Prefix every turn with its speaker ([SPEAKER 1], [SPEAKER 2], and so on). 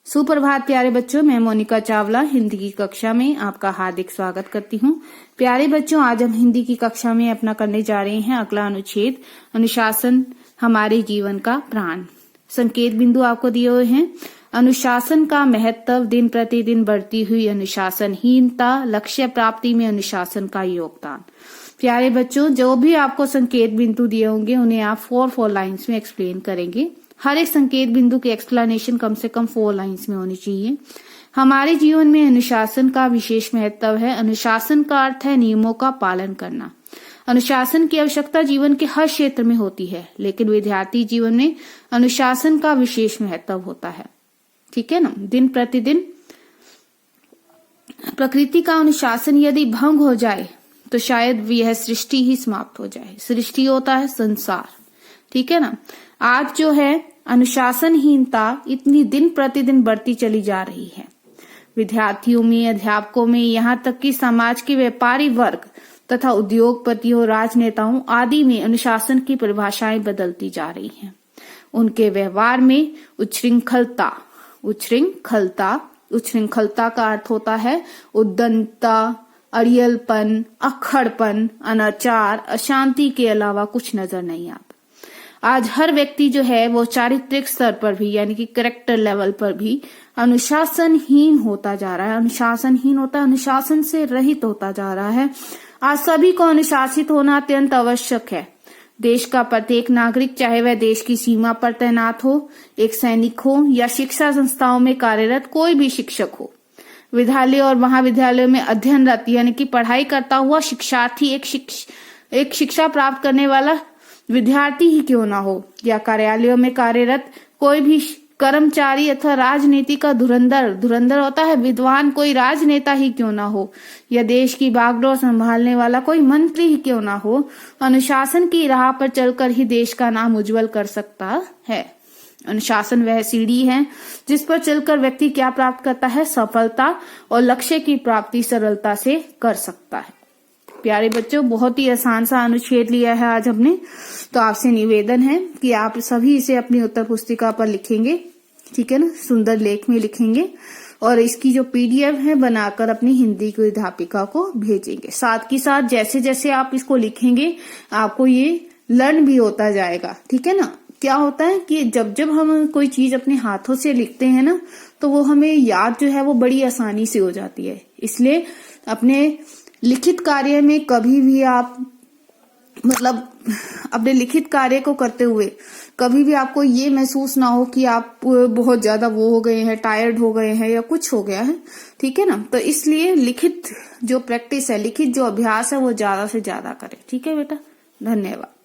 [SPEAKER 1] सुप्रभात प्यारे बच्चों, मैं मोनिका चावला हिंदी की कक्षा में आपका हार्दिक स्वागत करती हूँ। प्यारे बच्चों, आज हम हिंदी की कक्षा में अपना करने जा रहे हैं अगला अनुच्छेद, अनुशासन हमारे जीवन का प्राण। संकेत बिंदु आपको दिए हुए हैं। अनुशासन का महत्व, दिन प्रतिदिन बढ़ती हुई अनुशासनहीनता, लक्ष्य प्राप्ति में अनुशासन का योगदान। प्यारे बच्चों, जो भी आपको संकेत बिंदु दिए होंगे उन्हें आप 4 लाइन्स में एक्सप्लेन करेंगे। हर एक संकेत बिंदु की एक्सप्लेनेशन कम से कम 4 लाइन्स में होनी चाहिए। हमारे जीवन में अनुशासन का विशेष महत्व है। अनुशासन का अर्थ है नियमों का पालन करना। अनुशासन की आवश्यकता जीवन के हर क्षेत्र में होती है, लेकिन विद्यार्थी जीवन में अनुशासन का विशेष महत्व होता है। ठीक है ना। दिन प्रतिदिन प्रकृति का अनुशासन यदि भंग हो जाए तो शायद यह सृष्टि ही समाप्त हो जाए। सृष्टि होता है संसार। ठीक है ना। आज जो है अनुशासनहीनता इतनी दिन प्रतिदिन बढ़ती चली जा रही है। विद्यार्थियों में, अध्यापकों में, यहाँ तक कि समाज के व्यापारी वर्ग तथा उद्योगपतियों, राजनेताओं आदि में अनुशासन की परिभाषाएं बदलती जा रही हैं। उनके व्यवहार में उच्छृंखलता का अर्थ होता है उद्दंडता, अड़ियलपन, अक्खड़पन, अनाचार, अशांति के अलावा कुछ नजर नहीं आता। आज हर व्यक्ति जो है वो चारित्रिक स्तर पर भी, यानी कि कैरेक्टर लेवल पर भी अनुशासनहीन होता जा रहा है। अनुशासन से रहित होता जा रहा है। आज सभी को अनुशासित होना अत्यंत आवश्यक है। देश का प्रत्येक नागरिक, चाहे वह देश की सीमा पर तैनात हो, एक सैनिक हो या शिक्षा संस्थाओं में कार्यरत कोई भी शिक्षक हो, विद्यालय और महाविद्यालयों में अध्ययनरत यानी कि पढ़ाई करता हुआ शिक्षार्थी, एक शिक्षा प्राप्त करने वाला विद्यार्थी ही क्यों ना हो, या कार्यालयों में कार्यरत कोई भी कर्मचारी अथवा राजनीति का धुरंधर होता है विद्वान कोई राजनेता ही क्यों ना हो, या देश की बागडोर संभालने वाला कोई मंत्री ही क्यों ना हो, अनुशासन की राह पर चलकर ही देश का नाम उज्जवल कर सकता है। अनुशासन वह सीढ़ी है जिस पर चलकर व्यक्ति क्या प्राप्त करता है, सफलता, और लक्ष्य की प्राप्ति सरलता से कर सकता है। प्यारे बच्चों, बहुत ही आसान सा अनुच्छेद लिया है आज हमने, तो आपसे निवेदन है कि आप सभी इसे अपनी उत्तर पुस्तिका पर लिखेंगे। ठीक है ना, सुंदर लेख में लिखेंगे और इसकी जो PDF है बनाकर अपनी हिंदी की अध्यापिका को भेजेंगे। साथ ही साथ जैसे जैसे आप इसको लिखेंगे आपको ये लर्न भी होता जाएगा। ठीक है ना। क्या होता है कि जब जब हम कोई चीज अपने हाथों से लिखते हैं ना, तो वो हमें याद जो है वो बड़ी आसानी से हो जाती है। इसलिए अपने लिखित कार्य में कभी भी आप अपने लिखित कार्य को करते हुए कभी भी आपको ये महसूस ना हो कि आप बहुत ज्यादा वो हो गए हैं, टायर्ड हो गए हैं या कुछ हो गया है। ठीक है ना। तो इसलिए लिखित जो प्रैक्टिस है, लिखित जो अभ्यास है वो ज्यादा से ज्यादा करें। ठीक है बेटा, धन्यवाद।